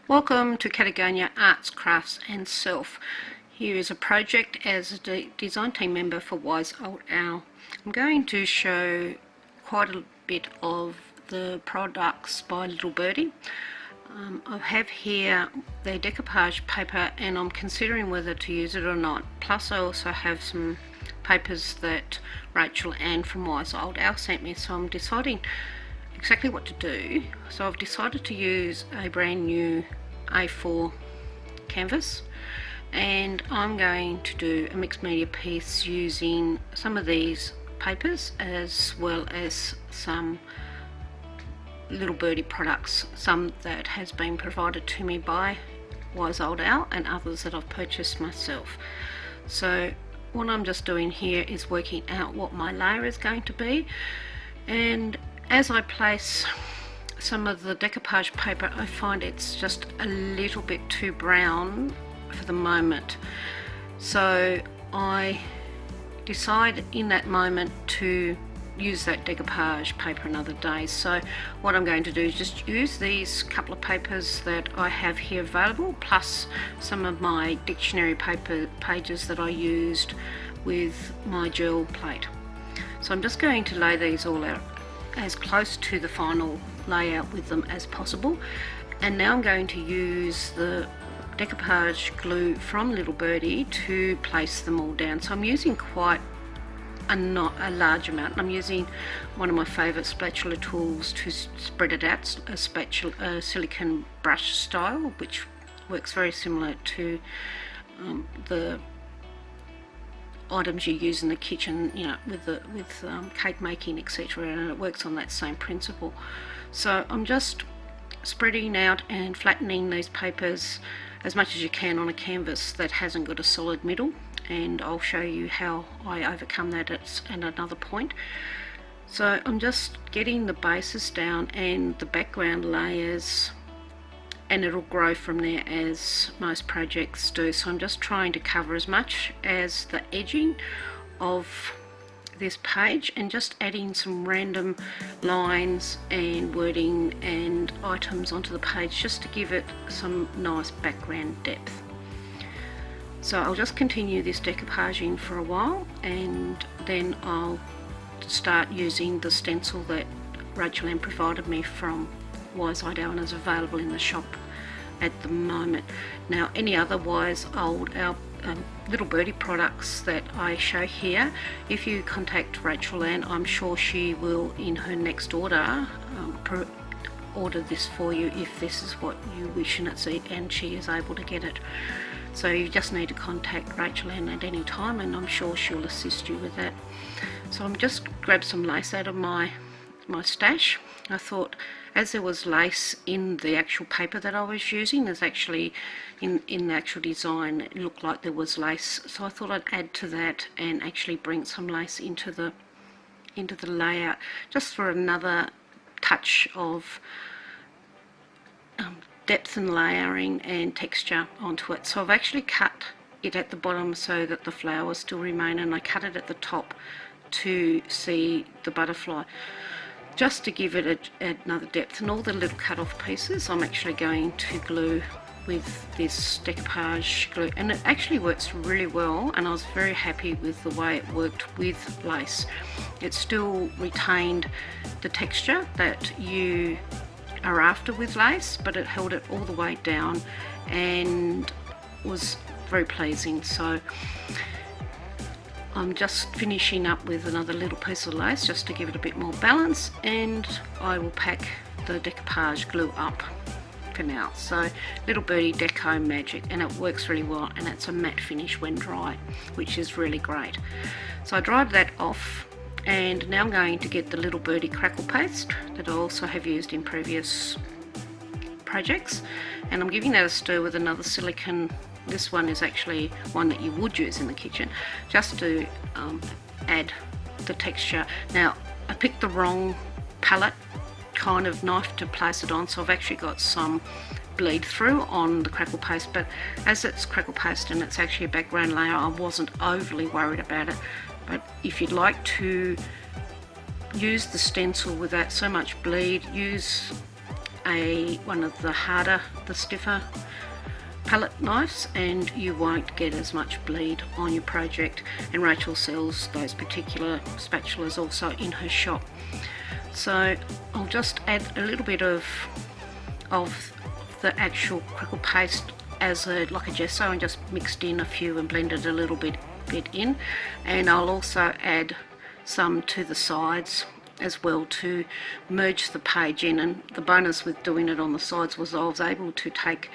Welcome to Catagonia Arts, Crafts and Self. Here is a project as a design team member for Wise Old Owl. I'm going to show quite a bit of the products by Little Birdie. I have here their decoupage paper and I'm considering whether to use it or not. Plus I also have some papers that Rachel Ann from Wise Old Owl sent me, so I'm deciding exactly what to do. So I've decided to use a brand new A4 canvas and I'm going to do a mixed media piece using some of these papers as well as some Little Birdie products, some that has been provided to me by Wise Old Owl and others that I've purchased myself. So what I'm just doing here is working out what my layer is going to be, and as I place some of the decoupage paper I find it's just a little bit too brown for the moment, so I decide in that moment to use that decoupage paper another day. So what I'm going to do is just use these couple of papers that I have here available, plus some of my dictionary paper pages that I used with my gel plate. So I'm just going to lay these all out as close to the final layout with them as possible, and now I'm going to use the decoupage glue from Little Birdie to place them all down. So I'm using quite a large amount. I'm using one of my favourite spatula tools to spread it out, a silicone brush style, which works very similar to the items you use in the kitchen, you know, with cake making, etc., and it works on that same principle. So I'm just spreading out and flattening these papers as much as you can on a canvas that hasn't got a solid middle, and I'll show you how I overcome that at another point. So I'm just getting the bases down and the background layers, and it'll grow from there as most projects do. So I'm just trying to cover as much as the edging of this page and just adding some random lines and wording and items onto the page just to give it some nice background depth. So I'll just continue this decoupaging for a while and then I'll start using the stencil that Rachel Ann provided me from Wise Old Owl and is available in the shop at the moment. Now any other Wise Old Owl Little Birdie products that I show here, if you contact Rachel Ann, I'm sure she will in her next order order this for you if this is what you wish and she is able to get it. So you just need to contact Rachel Ann at any time and I'm sure she'll assist you with that. So I'm just grabbed some lace out of my stash. I thought, as there was lace in the actual paper that I was using, there's actually in the actual design it looked like there was lace, so I thought I'd add to that and actually bring some lace into the layout just for another touch of depth and layering and texture onto it. So I've actually cut it at the bottom so that the flowers still remain, and I cut it at the top to see the butterfly, just to give it another depth. And all the little cut off pieces I'm actually going to glue with this decoupage glue, and it actually works really well, and I was very happy with the way it worked with lace. It still retained the texture that you are after with lace, but it held it all the way down and was very pleasing. So I'm just finishing up with another little piece of lace just to give it a bit more balance, and I will pack the decoupage glue up for now. So Little Birdie Deco Magic, and it works really well, and it's a matte finish when dry, which is really great. So I dried that off, and now I'm going to get the Little Birdie crackle paste that I also have used in previous projects, and I'm giving that a stir with another silicone. This one is actually one that you would use in the kitchen, just to add the texture. Now I picked the wrong palette kind of knife to place it on, so I've actually got some bleed through on the crackle paste, but as it's crackle paste and it's actually a background layer, I wasn't overly worried about it. But if you'd like to use the stencil without so much bleed, use one of the harder, the stiffer palette knives, and you won't get as much bleed on your project. And Rachel sells those particular spatulas also in her shop. So I'll just add a little bit of the actual crackle paste as like a gesso, and just mixed in a few and blended a little bit in. And I'll also add some to the sides as well to merge the page in. And the bonus with doing it on the sides was I was able to take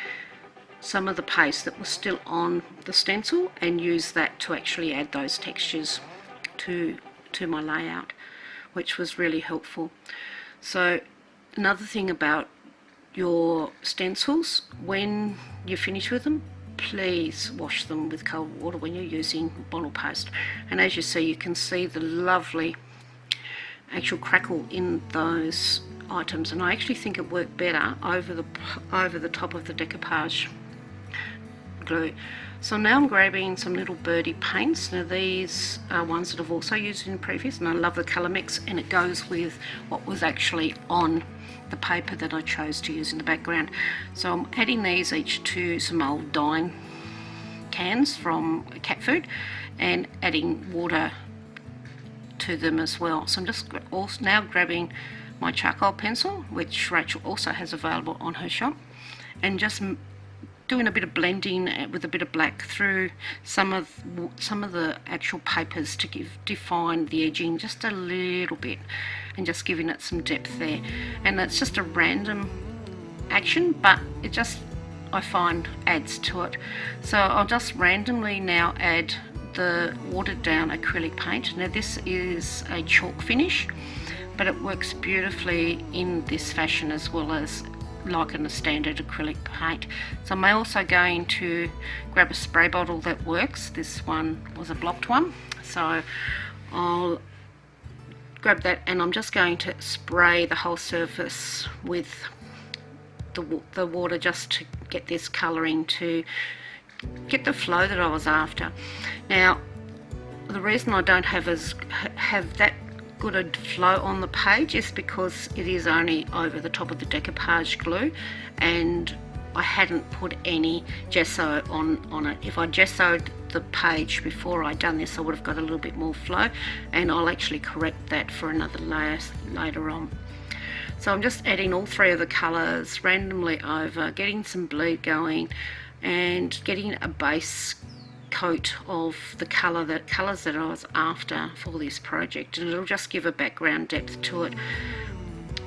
some of the paste that was still on the stencil and use that to actually add those textures to my layout, which was really helpful. So another thing about your stencils, when you finish with them, please wash them with cold water when you're using bottle paste. And as you see, you can see the lovely actual crackle in those items, and I actually think it worked better over the top of the decoupage glue. So now I'm grabbing some little birdie paints. Now these are ones that I've also used in previous, and I love the colour mix, and it goes with what was actually on the paper that I chose to use in the background. So I'm adding these each to some old Diane cans from cat food and adding water to them as well. So I'm just now grabbing my charcoal pencil, which Rachel also has available on her shop, and just doing a bit of blending with a bit of black through some of the actual papers to define the edging just a little bit, and just giving it some depth there. And it's just a random action, but it just, I find, adds to it. So I'll just randomly now add the watered down acrylic paint. Now this is a chalk finish, but it works beautifully in this fashion as well as like in a standard acrylic paint. So I'm also going to grab a spray bottle that works. This one was a blocked one, so I'll grab that, and I'm just going to spray the whole surface with the water just to get this colouring, to get the flow that I was after. Now the reason I don't have that good a flow on the page is because it is only over the top of the decoupage glue, and I hadn't put any gesso on it. If I gessoed the page before I'd done this, I would have got a little bit more flow, and I'll actually correct that for another layer later on. So I'm just adding all three of the colours randomly over, getting some bleed going, and getting a base coat of the colours that I was after for this project, and it'll just give a background depth to it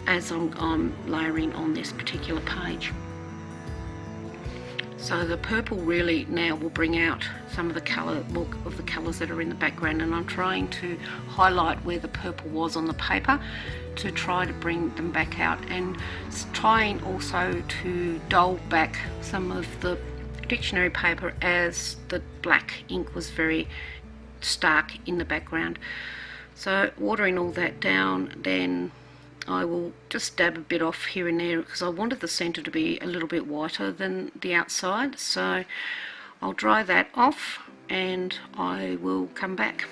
as I'm layering on this particular page. So the purple really now will bring out some of the colours that are in the background, and I'm trying to highlight where the purple was on the paper to try to bring them back out, and trying also to dull back some of the dictionary paper as the black ink was very stark in the background. So watering all that down, then I will just dab a bit off here and there because I wanted the centre to be a little bit whiter than the outside. So I'll dry that off and I will come back.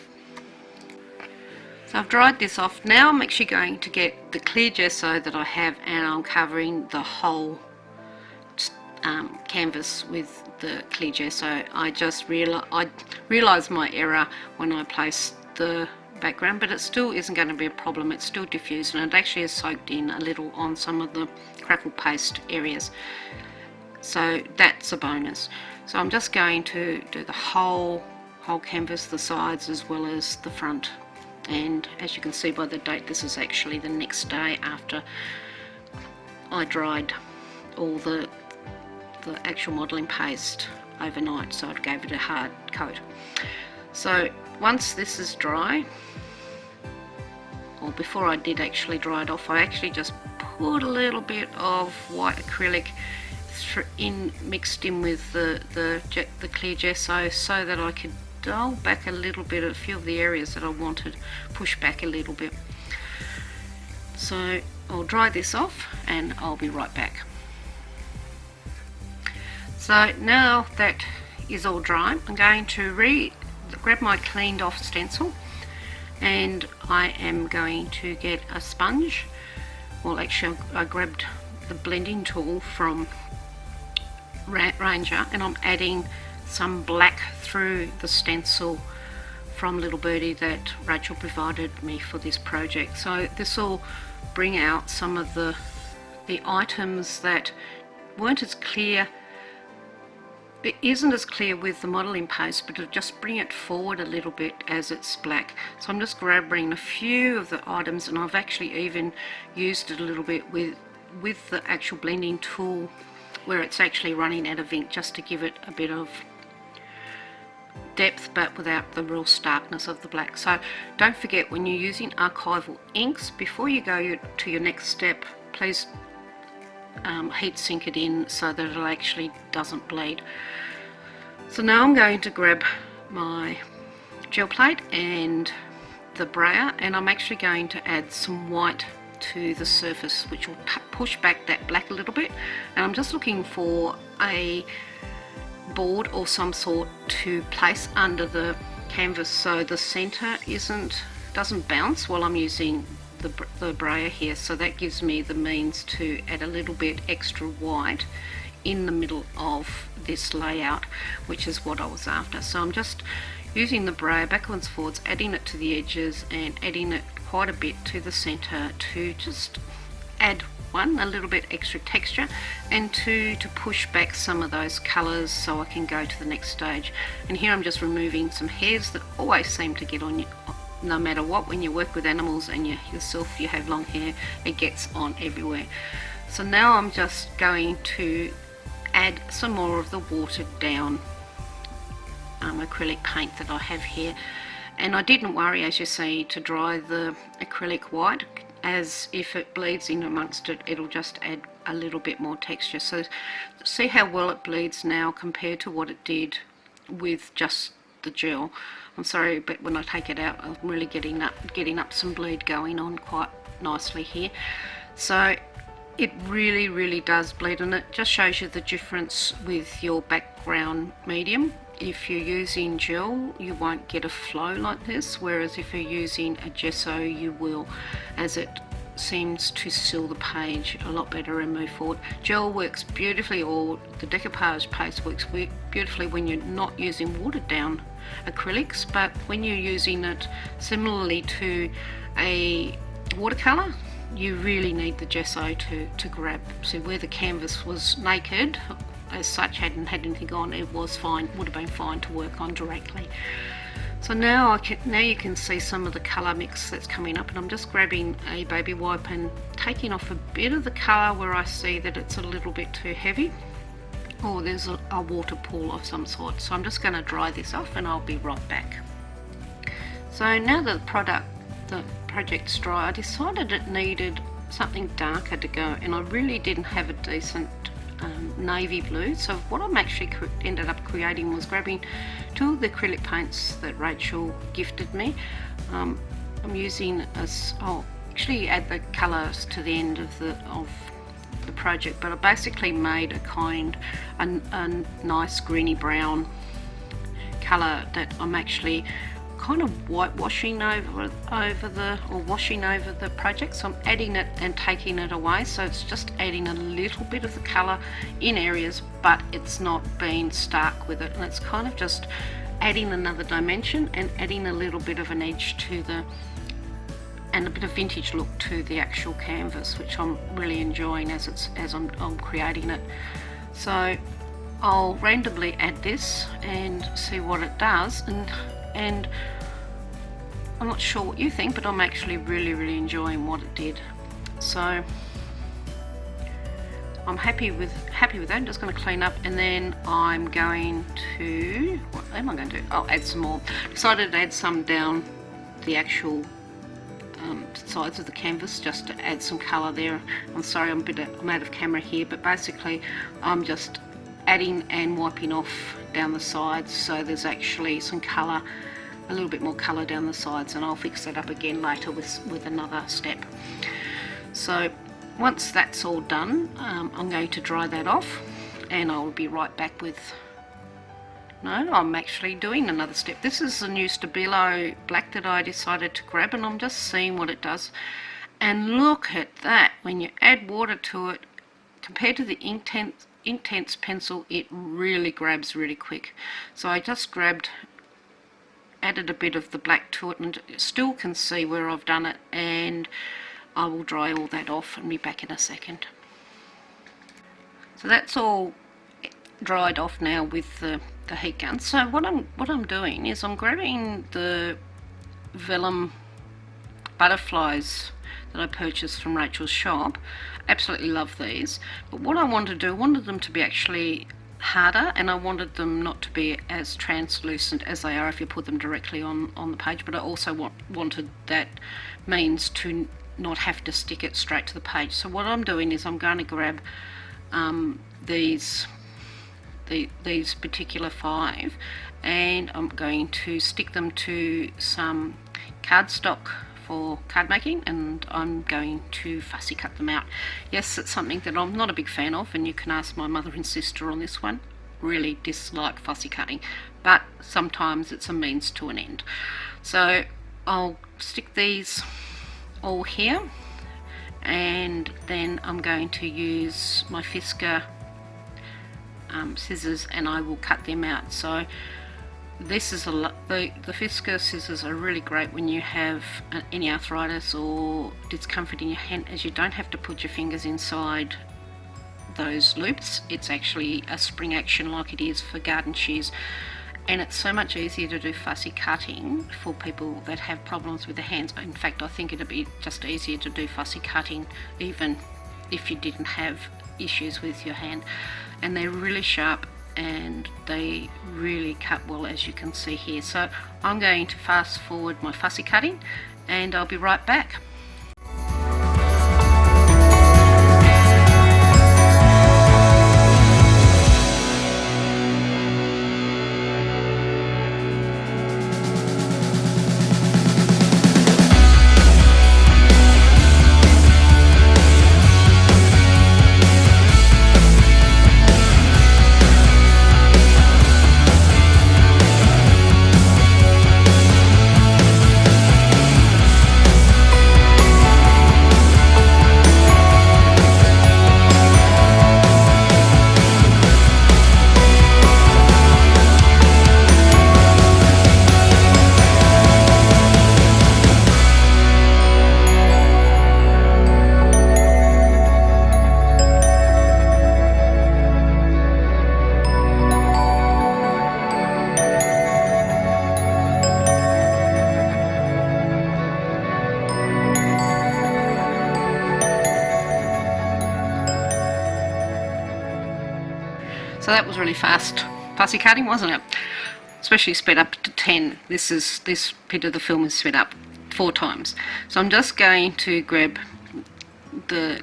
So I've dried this off. Now I'm actually going to get the clear gesso that I have, and I'm covering the whole canvas with the clear gesso. I just realised my error when I placed the background, but it still isn't going to be a problem. It's still diffused, and it actually has soaked in a little on some of the crackle paste areas, so that's a bonus. So I'm just going to do the whole canvas, the sides as well as the front, and as you can see by the date, this is actually the next day after I dried all the actual modelling paste overnight, so I gave it a hard coat. So once this is dry, or before I did actually dry it off, I actually just put a little bit of white acrylic mixed in with the clear gesso, so that I could dull back a little bit, a few of the areas that I wanted push back a little bit. So I'll dry this off and I'll be right back. So now that is all dry, I'm going to grab my cleaned off stencil, and I am going to get a sponge. Well, actually I grabbed the blending tool from Ranger, and I'm adding some black through the stencil from Little Birdie that Rachel provided me for this project. So this will bring out some of the items that weren't as clear. It isn't as clear with the modelling paste, but it'll just bring it forward a little bit as it's black. So I'm just grabbing a few of the items, and I've actually even used it a little bit with the actual blending tool where it's actually running out of ink, just to give it a bit of depth but without the real starkness of the black. So don't forget, when you're using archival inks, before you go to your next step, please heat sink it in so that it actually doesn't bleed. So now I'm going to grab my gel plate and the brayer, and I'm actually going to add some white to the surface, which will push back that black a little bit. And I'm just looking for a board or some sort to place under the canvas so the center doesn't bounce while I'm using the brayer here. So that gives me the means to add a little bit extra white in the middle of this layout, which is what I was after. So I'm just using the brayer backwards and forwards, adding it to the edges and adding it quite a bit to the center to just add one, a little bit extra texture, and two, to push back some of those colors so I can go to the next stage. And here I'm just removing some hairs that always seem to get on you, no matter what. When you work with animals and you have long hair, it gets on everywhere. So now I'm just going to add some more of the watered down acrylic paint that I have here. And I didn't worry, as you see, to dry the acrylic white, as if it bleeds in amongst it, it'll just add a little bit more texture. So see how well it bleeds now compared to what it did with just the gel. I'm sorry, but when I take it out, I'm really getting up some bleed going on quite nicely here. So it really does bleed, and it just shows you the difference with your background medium. If you're using gel, you won't get a flow like this, whereas if you're using a gesso, you will, as it seems to seal the page a lot better and move forward. Gel works beautifully, or the decoupage paste works beautifully when you're not using watered down acrylics, but when you're using it similarly to a watercolor, you really need the gesso to grab. So where the canvas was naked as such, hadn't had anything on, it was fine, would have been fine to work on directly. So now you can see some of the colour mix that's coming up, and I'm just grabbing a baby wipe and taking off a bit of the colour where I see that it's a little bit too heavy, or there's a water pool of some sort. So I'm just going to dry this off and I'll be right back. So now the project's dry, I decided it needed something darker to go, and I really didn't have a decent navy blue. So what I'm actually ended up creating was grabbing two of the acrylic paints that Rachel gifted me. I'm using I'll actually add the colours to the end of the project, but I basically made a nice greeny brown colour that I'm actually kind of whitewashing washing over the project. So I'm adding it and taking it away, so it's just adding a little bit of the colour in areas, but it's not being stark with it, and it's kind of just adding another dimension and adding a little bit of an edge and a bit of vintage look to the actual canvas, which I'm really enjoying as I'm creating it. So I'll randomly add this and see what it does, and I'm not sure what you think, but I'm actually really enjoying what it did. So I'm happy with that. I'm just going to clean up, and then I'm going to, what am I going to do? I'll add some more. Decided to add some down the actual sides of the canvas just to add some colour there. I'm sorry, I'm out of camera here, but basically I'm just adding and wiping off down the sides, so there's actually some colour, a little bit more colour down the sides, and I'll fix that up again later with another step. So once that's all done, I'm going to dry that off, and I'll be right back with, no, I'm actually doing another step. This is the new Stabilo black that I decided to grab, and I'm just seeing what it does. And look at that, when you add water to it, compared to the intense pencil, it really grabs really quick. So I just added a bit of the black to it, and still can see where I've done it, and I will dry all that off and be back in a second. So that's all dried off now with the heat gun. So what I'm doing is I'm grabbing the vellum butterflies that I purchased from Rachel's shop. Absolutely love these, but what I wanted to do, I wanted them to be actually harder, and I wanted them not to be as translucent as they are if you put them directly on the page, but I also wanted that means to not have to stick it straight to the page. So what I'm doing is I'm going to grab these particular 5, and I'm going to stick them to some cardstock for card making, and I'm going to fussy cut them out. Yes, it's something that I'm not a big fan of, and you can ask my mother and sister on this one. Really dislike fussy cutting, but sometimes it's a means to an end. So I'll stick these all here, and then I'm going to use my Fisker scissors, and I will cut them out. So this is the Fisker scissors are really great when you have any arthritis or discomfort in your hand, as you don't have to put your fingers inside those loops. It's actually a spring action like it is for garden shears, and it's so much easier to do fussy cutting for people that have problems with their hands. In fact, I think it'd be just easier to do fussy cutting even if you didn't have issues with your hand. And they're really sharp, and they really cut well, as you can see here. So I'm going to fast forward my fussy cutting, and I'll be right back. So that was really fast fussy cutting, wasn't it? Especially sped up to 10. This bit of the film is sped up 4 times. So I'm just going to grab the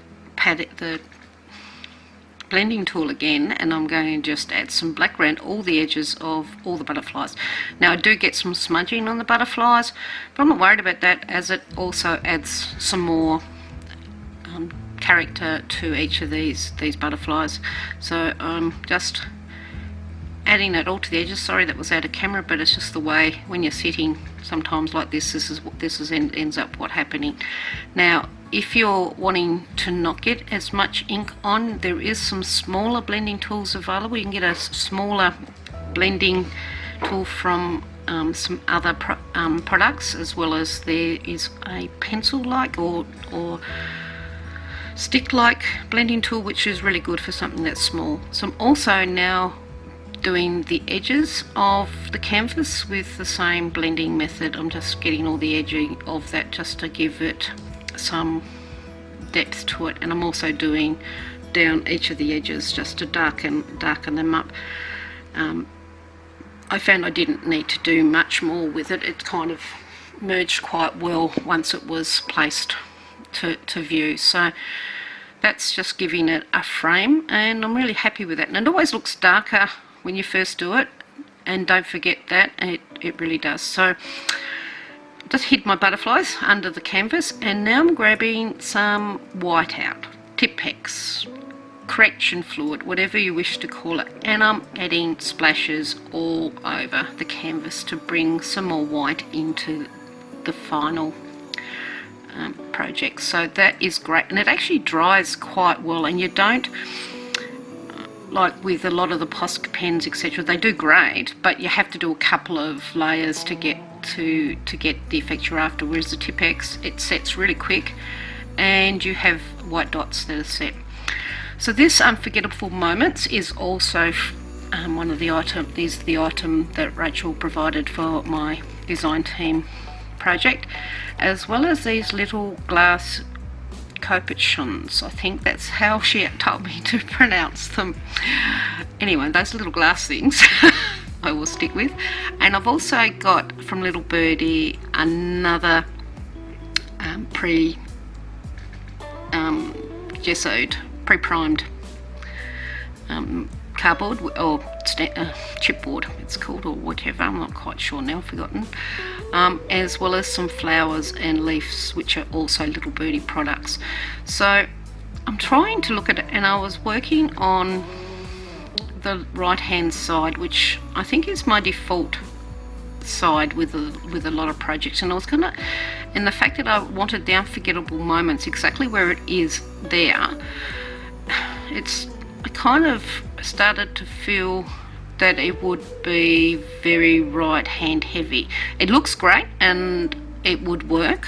blending tool again, and I'm going to just add some black around all the edges of all the butterflies. Now I do get some smudging on the butterflies, but I'm not worried about that, as it also adds some more character to each of these butterflies. So I'm just adding it all to the edges. Sorry that was out of camera, but it's just the way when you're sitting sometimes like this, ends up what happening. Now if you're wanting to not get as much ink on, there is some smaller blending tools available. You can get a smaller blending tool from some other products, as well as there is a pencil-like or stick-like blending tool, which is really good for something that's small. So I'm also now doing the edges of the canvas with the same blending method. I'm just getting all the edging of that just to give it some depth to it, and I'm also doing down each of the edges just to darken them up. I found I didn't need to do much more with it. It kind of merged quite well once it was placed to view. So that's just giving it a frame, and I'm really happy with that. And it always looks darker when you first do it, and don't forget that, it really does. So just hid my butterflies under the canvas, and now I'm grabbing some whiteout, Tipp-Ex, correction fluid, whatever you wish to call it, and I'm adding splashes all over the canvas to bring some more white into the final project. So that is great, and it actually dries quite well, and you don't, like with a lot of the Posca pens etc, they do great, but you have to do a couple of layers to get the effect you're after, whereas the Tipex, it sets really quick and you have white dots that are set. So this Unforgettable Moments is also one of the items, is the item that Rachel provided for my design team project, as well as these little glass capuchons. I think that's how she told me to pronounce them. Anyway, those little glass things I will stick with. And I've also got from Little Birdie another gessoed, pre-primed cardboard or chipboard it's called, or whatever, I'm not quite sure now, I've forgotten, as well as some flowers and leaves which are also Little Birdie products. So I'm trying to look at it, and I was working on the right hand side, which I think is my default side with a lot of projects, and I was gonna, and the fact that I wanted the Unforgettable Moments exactly where it is there, I kind of started to feel that it would be very right hand heavy. It looks great and it would work,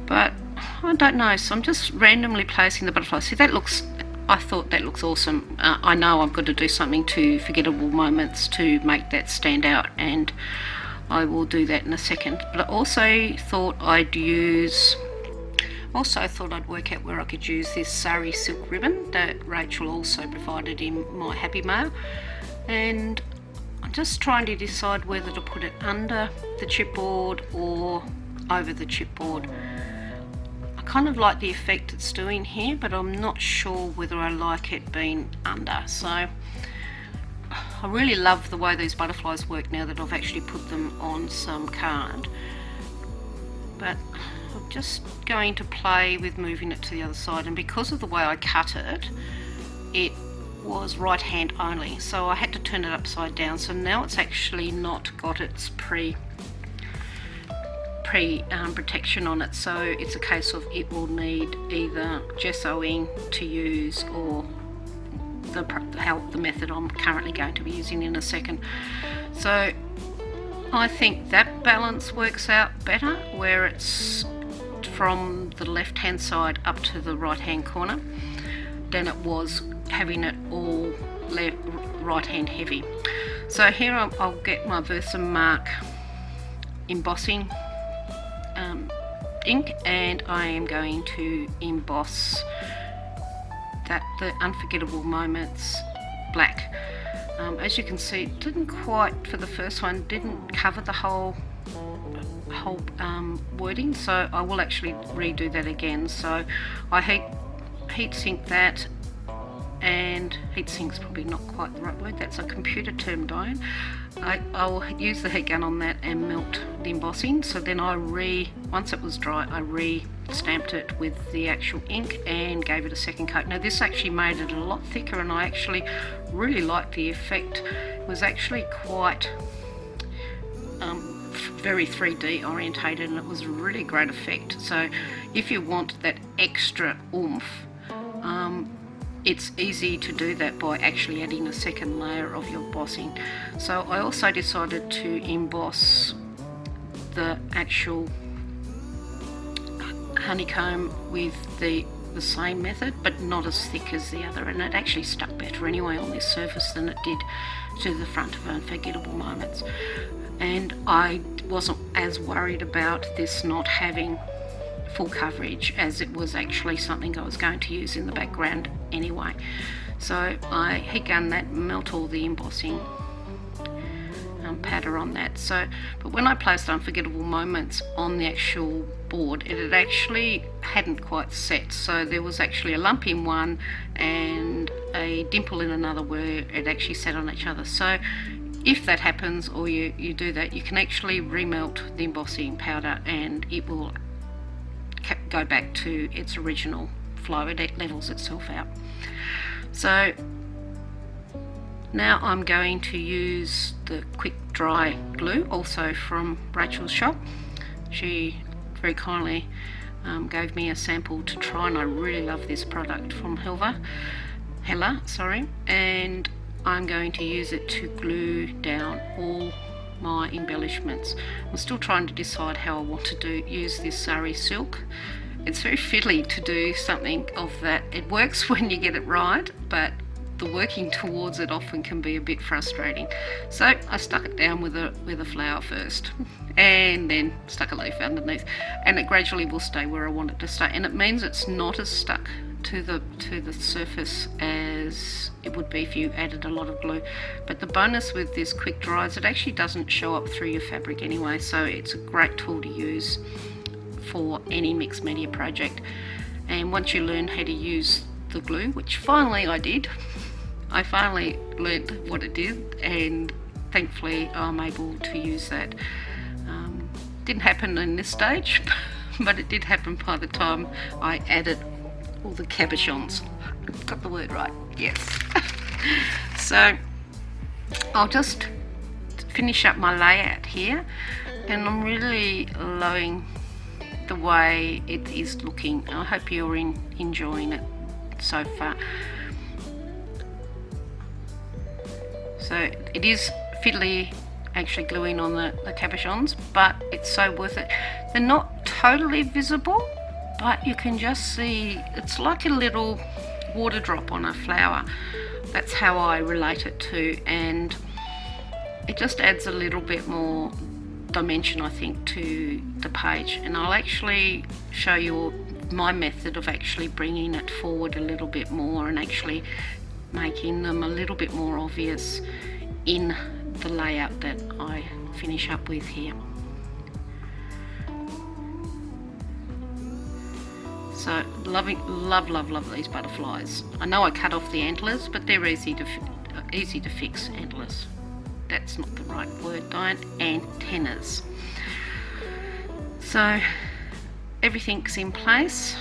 but I don't know, so I'm just randomly placing the butterflies. See, that looks, I thought that looks awesome. I know I've got to do something to Forgettable Moments to make that stand out, and I will do that in a second. But I also thought I'd work out where I could use this sari silk ribbon that Rachel also provided in my Happy Mail, and I'm just trying to decide whether to put it under the chipboard or over the chipboard. I kind of like the effect it's doing here, but I'm not sure whether I like it being under. So I really love the way these butterflies work now that I've actually put them on some card, but I'm just going to play with moving it to the other side, and because of the way I cut it, it was right hand only, so I had to turn it upside down. So now it's actually not got its protection on it, so it's a case of it will need either gessoing to use or the method I'm currently going to be using in a second. So I think that balance works out better, where it's from the left hand side up to the right hand corner, than it was having it all right hand heavy. So here I'll get my Versamark embossing ink, and I am going to emboss the Unforgettable Moments black. As you can see, it didn't quite, for the first one, didn't cover the whole wording, so I will actually redo that again. So I heat sink that, and heat sink's probably not quite the right word, that's a computer term, Diane. I'll use the heat gun on that and melt the embossing. So then once it was dry, I re-stamped it with the actual ink and gave it a second coat. Now this actually made it a lot thicker, and I actually really liked the effect. It was actually quite very 3D orientated, and it was a really great effect. So if you want that extra oomph, it's easy to do that by actually adding a second layer of your embossing. So I also decided to emboss the actual honeycomb with the same method, but not as thick as the other, and it actually stuck better anyway on this surface than it did to the front of Unforgettable Moments. And I wasn't as worried about this not having full coverage, as it was actually something I was going to use in the background anyway. So I heat gun that, melt all the embossing powder on that. So, but when I placed Unforgettable Moments on the actual board, it actually hadn't quite set, so there was actually a lump in one and a dimple in another where it actually sat on each other. So if that happens, or you do that, you can actually remelt the embossing powder and it will go back to its original flow. It levels itself out. So now I'm going to use the quick dry glue, also from Rachel's shop. She very kindly gave me a sample to try, and I really love this product from Hella, sorry, and I'm going to use it to glue down all my embellishments. I'm still trying to decide how I want to use this sari silk. It's very fiddly to do something of that. It works when you get it right, but the working towards it often can be a bit frustrating. So I stuck it down with a flower first, and then stuck a leaf underneath, and it gradually will stay where I want it to stay. And it means it's not as stuck to the surface as it would be if you added a lot of glue. But the bonus with this quick dry is it actually doesn't show up through your fabric anyway, so it's a great tool to use for any mixed media project. And once you learn how to use the glue, which finally I did, I finally learnt what it did, and thankfully I'm able to use that. Didn't happen in this stage, but it did happen by the time I added all the cabochons. Got the word right, yes. So I'll just finish up my layout here, and I'm really loving the way it is looking. I hope you're enjoying it so far. So it is fiddly actually gluing on the cabochons, but it's so worth it. They're not totally visible, but you can just see it's like a little water drop on a flower. That's how I relate it to, and it just adds a little bit more dimension, I think, to the page. And I'll actually show you my method of actually bringing it forward a little bit more and actually making them a little bit more obvious in the layout that I finish up with here. So love these butterflies. I know I cut off the antlers, but they're easy to fix antlers. That's not the right word, Diane. Antennas. So everything's in place.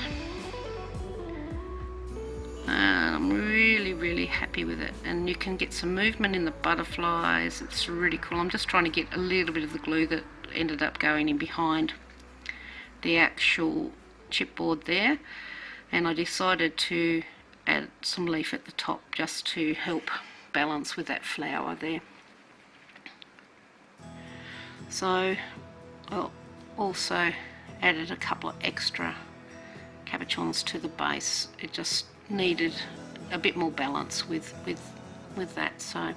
I'm really happy with it, and you can get some movement in the butterflies. It's really cool. I'm just trying to get a little bit of the glue that ended up going in behind the actual chipboard there, and I decided to add some leaf at the top just to help balance with that flower there. So I also added a couple of extra cabochons to the base. It just needed a bit more balance with that. So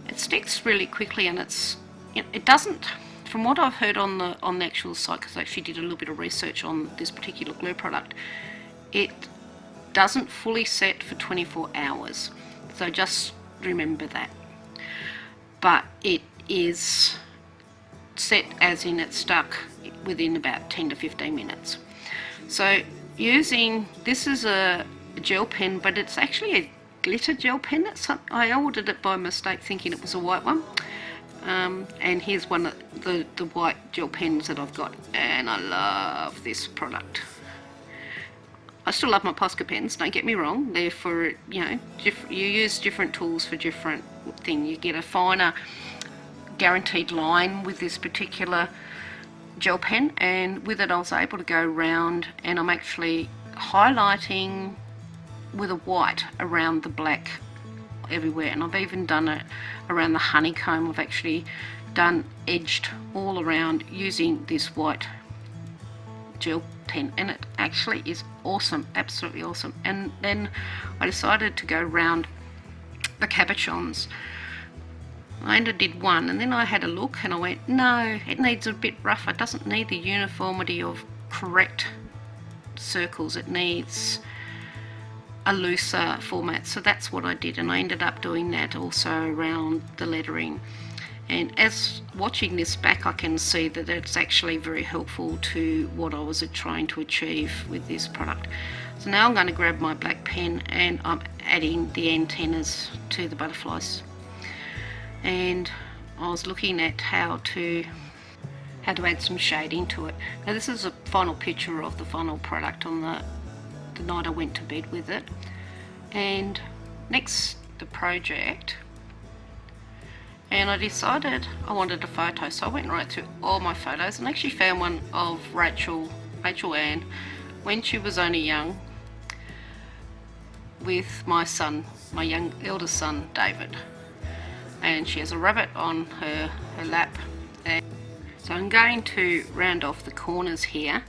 it sticks really quickly, and it doesn't, from what I've heard on the actual site, because I actually did a little bit of research on this particular glue product, it doesn't fully set for 24 hours. So just remember that. But it is set as in it's stuck within about 10 to 15 minutes. So using, this is a gel pen, but it's actually a glitter gel pen. I ordered it by mistake thinking it was a white one. And here's one of the white gel pens that I've got, and I love this product. I still love my Posca pens, don't get me wrong. They're for, you use different tools for different things. You get a finer guaranteed line with this particular gel pen, and with it I was able to go round, and I'm actually highlighting with a white around the black everywhere, and I've even done it around the honeycomb. I've actually done edged all around using this white gel pen, and it actually is awesome, absolutely awesome. And then I decided to go round the cabochons. I did one, and then I had a look and I went, no, it needs a bit rougher. It doesn't need the uniformity of correct circles, it needs a looser format. So that's what I did, and I ended up doing that also around the lettering. And as watching this back, I can see that it's actually very helpful to what I was trying to achieve with this product. So now I'm going to grab my black pen, and I'm adding the antennas to the butterflies. And I was looking at how to add some shading to it. Now this is a final picture of the final product on the night I went to bed with it. And next the project, and I decided I wanted a photo, so I went right through all my photos and actually found one of Rachel Ann when she was only young, with my son, my young eldest son David, and she has a rabbit on her lap. And so I'm going to round off the corners here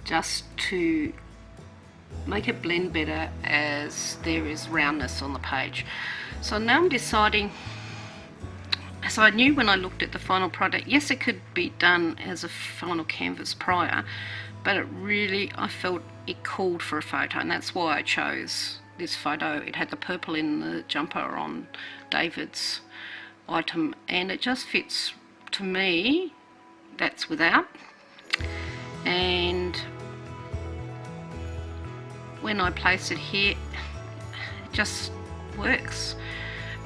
just to make it blend better, as there is roundness on the page. So now I'm deciding, so I knew when I looked at the final product, yes, it could be done as a final canvas prior, but I felt it called for a photo, and that's why I chose this photo. It had the purple in the jumper on David's item, and it just fits to me. That's without, and when I place it here, it just works.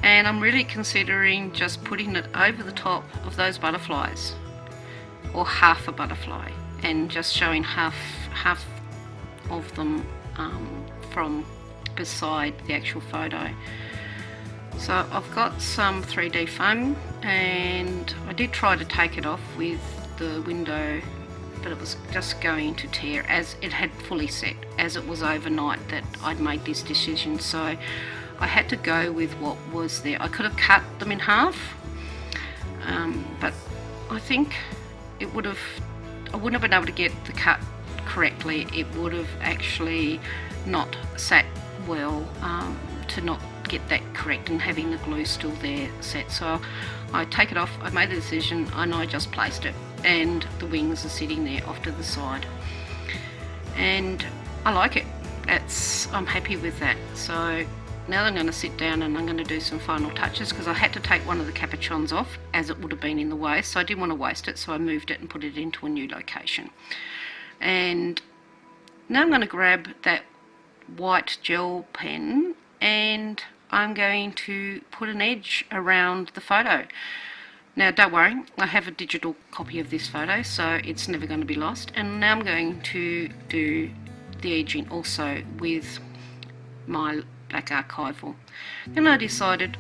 And I'm really considering just putting it over the top of those butterflies, or half a butterfly, and just showing half of them from beside the actual photo. So I've got some 3D foam, and I did try to take it off with the window, but it was just going to tear as it had fully set, as it was overnight that I'd made this decision. So I had to go with what was there. I could have cut them in half, but I think I wouldn't have been able to get the cut correctly. It would have actually not sat well, to not get that correct, and having the glue still there set. So I take it off, I made the decision, and I just placed it, and the wings are sitting there off to the side, and I like it. I'm happy with that. So now I'm going to sit down and I'm going to do some final touches, because I had to take one of the capuchons off as it would have been in the way, so I didn't want to waste it, so I moved it and put it into a new location. And now I'm going to grab that white gel pen, and I'm going to put an edge around the photo. Now don't worry, I have a digital copy of this photo, so it's never going to be lost. And now I'm going to do the edging also with my black archival. Then I decided,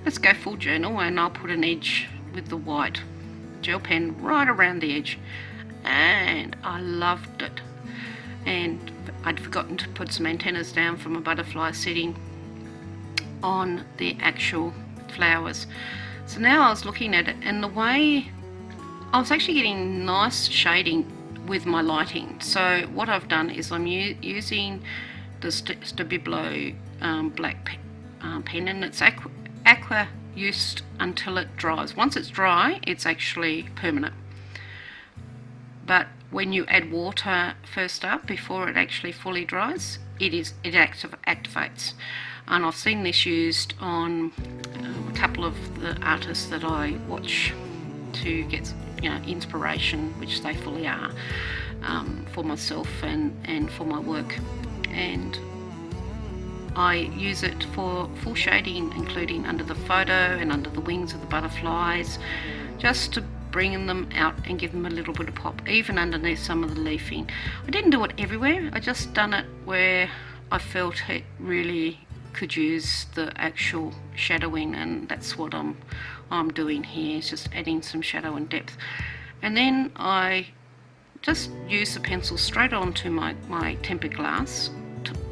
let's go full journal, and I'll put an edge with the white gel pen right around the edge, and I loved it. And I'd forgotten to put some antennas down from a butterfly sitting on the actual flowers. So now I was looking at it, and the way I was actually getting nice shading with my lighting. So what I've done is I'm using the Stabilo black pen, and it's aqua used until it dries. Once it's dry, it's actually permanent. But when you add water first up, before it actually fully dries, it activates. And I've seen this used on a couple of the artists that I watch to get inspiration, which they fully are, for myself and for my work. And I use it for full shading, including under the photo and under the wings of the butterflies, just to bring them out and give them a little bit of pop, even underneath some of the leafing. I didn't do it everywhere, I just done it where I felt it really could use the actual shadowing, and that's what I'm doing here, is just adding some shadow and depth. And then I just use the pencil straight onto my tempered glass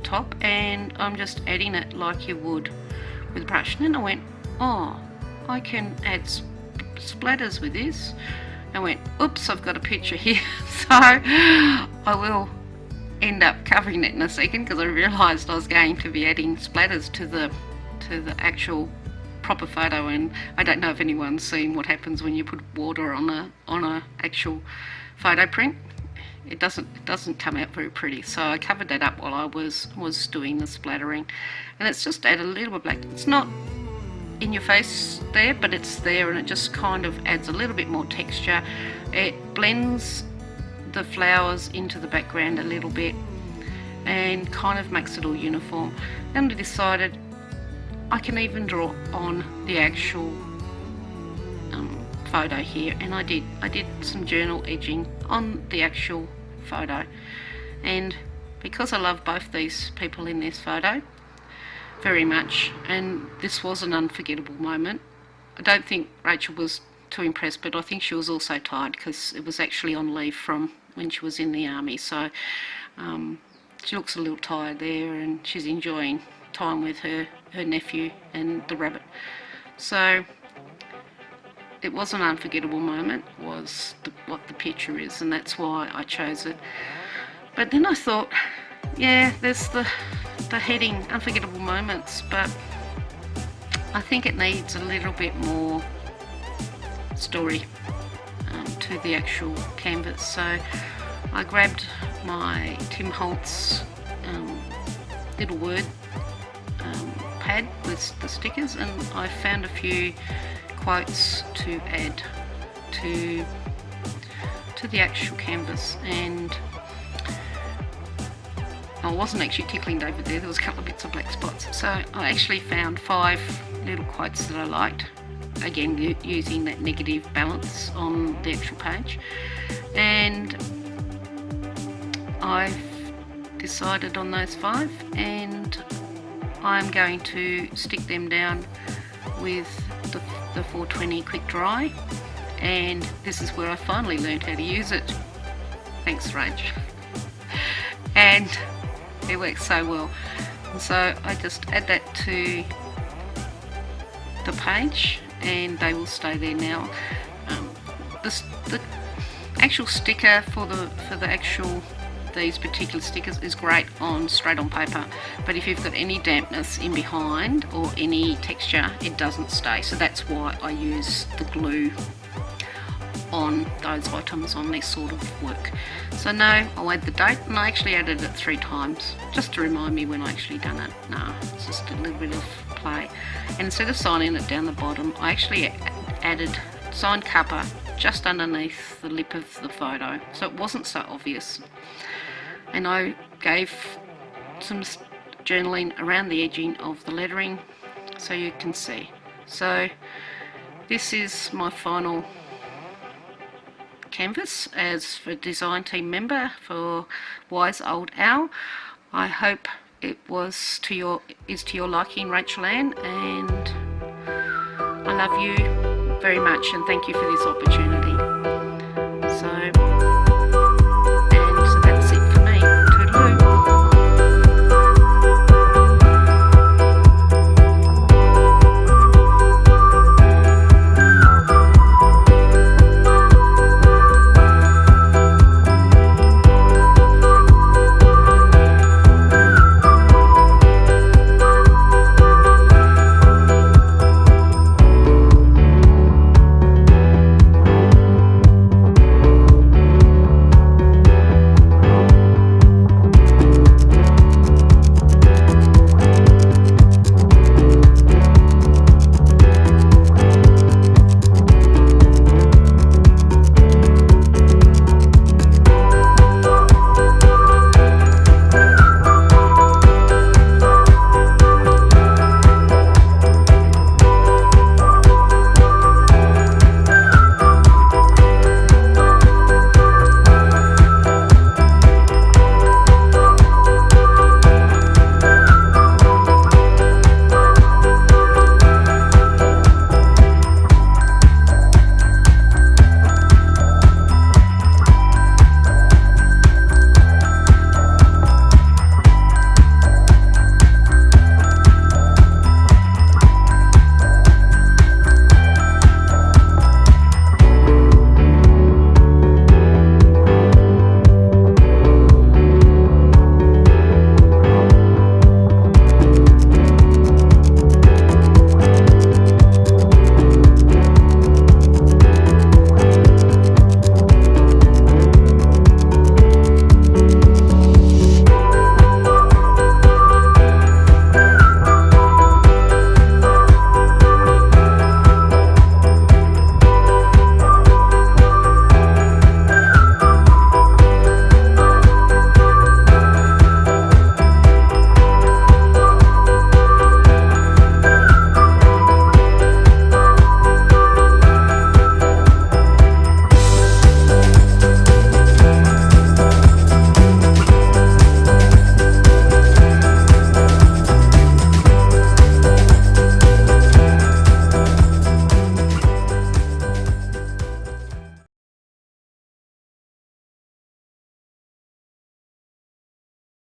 top, and I'm just adding it like you would with a brush. And then I went, oh, I can add splatters with this. I went, oops, I've got a picture here. So I will end up covering it in a second, because I realised I was going to be adding splatters to the actual proper photo, and I don't know if anyone's seen what happens when you put water on a actual photo print. It doesn't come out very pretty. So I covered that up while I was doing the splattering, and it's just add a little bit black. It's not in your face there, but it's there, and it just kind of adds a little bit more texture. It blends the flowers into the background a little bit and kind of makes it all uniform. Then I decided I can even draw on the actual photo here, and I did some journal edging on the actual photo. And because I love both these people in this photo very much, and this was an unforgettable moment, I don't think Rachel was too impressed, but I think she was also tired because it was actually on leave from when she was in the army. So she looks a little tired there, and she's enjoying time with her nephew and the rabbit. So it was an unforgettable moment, was what the picture is, and that's why I chose it. But then I thought, yeah, there's the heading, Unforgettable Moments, but I think it needs a little bit more story to the actual canvas. So I grabbed my Tim Holtz little word pad with the stickers, and I found a few quotes to add to the actual canvas. And I wasn't actually tickling David there was a couple of bits of black spots, so I actually found 5 little quotes that I liked, again using that negative balance on the actual page, and I've decided on those 5, and I'm going to stick them down with the 420 quick dry, and this is where I finally learned how to use it. Thanks, Rach. And it works so well. And so I just add that to the page, and they will stay there now. The actual sticker for the actual these particular stickers is great on straight on paper, but if you've got any dampness in behind or any texture, it doesn't stay. So that's why I use the glue on those items on this sort of work. So now I'll add the date, and I actually added it 3 times just to remind me when I actually done it. No, it's just a little bit of play. And instead of signing it down the bottom, I actually added signed cuppa just underneath the lip of the photo, so it wasn't so obvious. And I gave some journaling around the edging of the lettering so you can see. So this is my final canvas as a design team member for Wise Old Owl. I hope it is to your liking, Rachel Ann, and I love you very much, and thank you for this opportunity.